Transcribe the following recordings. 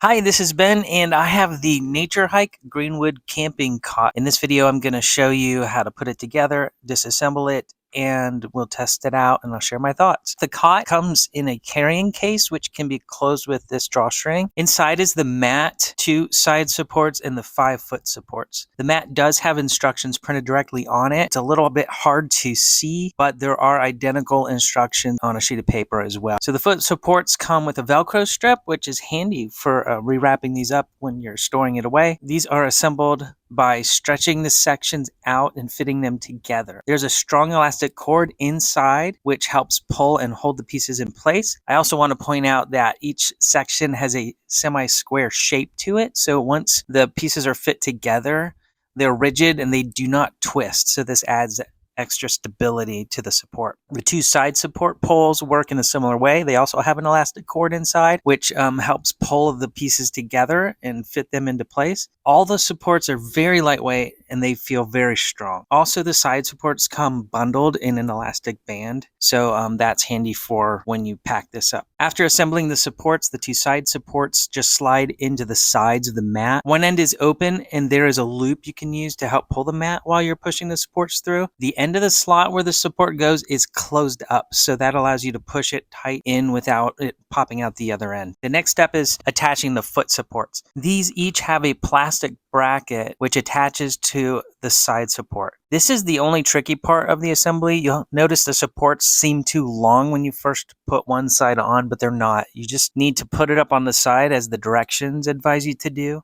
Hi, this is Ben, and I have the Naturehike GreenWild camping cot. In this video, I'm going to show you how to put it together, disassemble it, and we'll test it out, and I'll share my thoughts. The cot comes in a carrying case, which can be closed with this drawstring. Inside is the mat, 2 side supports, and the 5-foot supports. The mat does have instructions printed directly on it. It's a little bit hard to see, but there are identical instructions on a sheet of paper as well. So the foot supports come with a Velcro strip, which is handy for rewrapping these up when you're storing it away. These are assembled by stretching the sections out and fitting them together. There's a strong elastic cord inside which helps pull and hold the pieces in place. I also want to point out that each section has a semi-square shape to it, so once the pieces are fit together, they're rigid and they do not twist, so this adds extra stability to the support. The 2 side support poles work in a similar way. They also have an elastic cord inside, which helps pull the pieces together and fit them into place. All the supports are very lightweight and they feel very strong. Also, the side supports come bundled in an elastic band, so that's handy for when you pack this up. After assembling the supports, the 2 side supports just slide into the sides of the mat. One end is open and there is a loop you can use to help pull the mat while you're pushing the supports through. The end of the slot where the support goes is closed up, so that allows you to push it tight in without it popping out the other end. The next step is attaching the foot supports. These each have a plastic bracket which attaches to the side support. This is the only tricky part of the assembly. You'll notice the supports seem too long when you first put one side on, but they're not. You just need to put it up on the side as the directions advise you to do.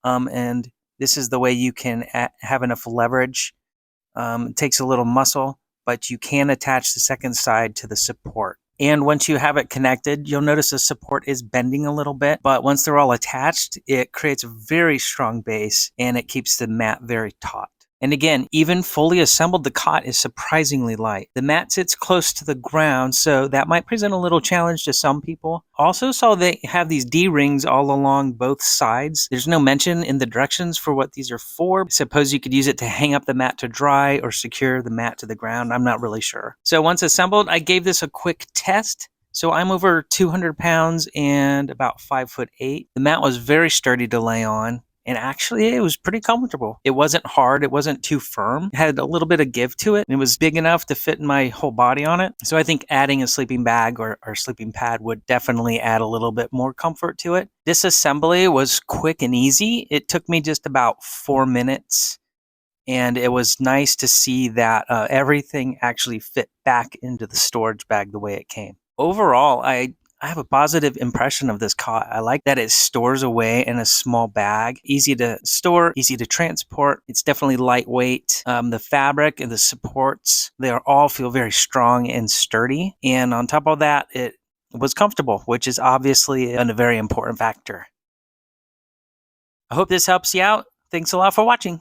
And this is the way you can have enough leverage. It takes a little muscle, but you can attach the second side to the support. And once you have it connected, you'll notice the support is bending a little bit, but once they're all attached, it creates a very strong base and it keeps the mat very taut. And again, even fully assembled, the cot is surprisingly light. The mat sits close to the ground, so that might present a little challenge to some people. Also saw they have these D-rings all along both sides. There's no mention in the directions for what these are for. Suppose you could use it to hang up the mat to dry or secure the mat to the ground. I'm not really sure. So once assembled, I gave this a quick test. So I'm over 200 pounds and about 5'8". The mat was very sturdy to lay on. And actually, it was pretty comfortable. It wasn't hard. It wasn't too firm. It had a little bit of give to it. And it was big enough to fit my whole body on it. So I think adding a sleeping bag or sleeping pad would definitely add a little bit more comfort to it. Disassembly was quick and easy. It took me just about 4 minutes. And it was nice to see that everything actually fit back into the storage bag the way it came. Overall, I have a positive impression of this cot. I like that it stores away in a small bag. Easy to store, easy to transport. It's definitely lightweight. The fabric and the supports, they all feel very strong and sturdy. And on top of that, it was comfortable, which is obviously a very important factor. I hope this helps you out. Thanks a lot for watching.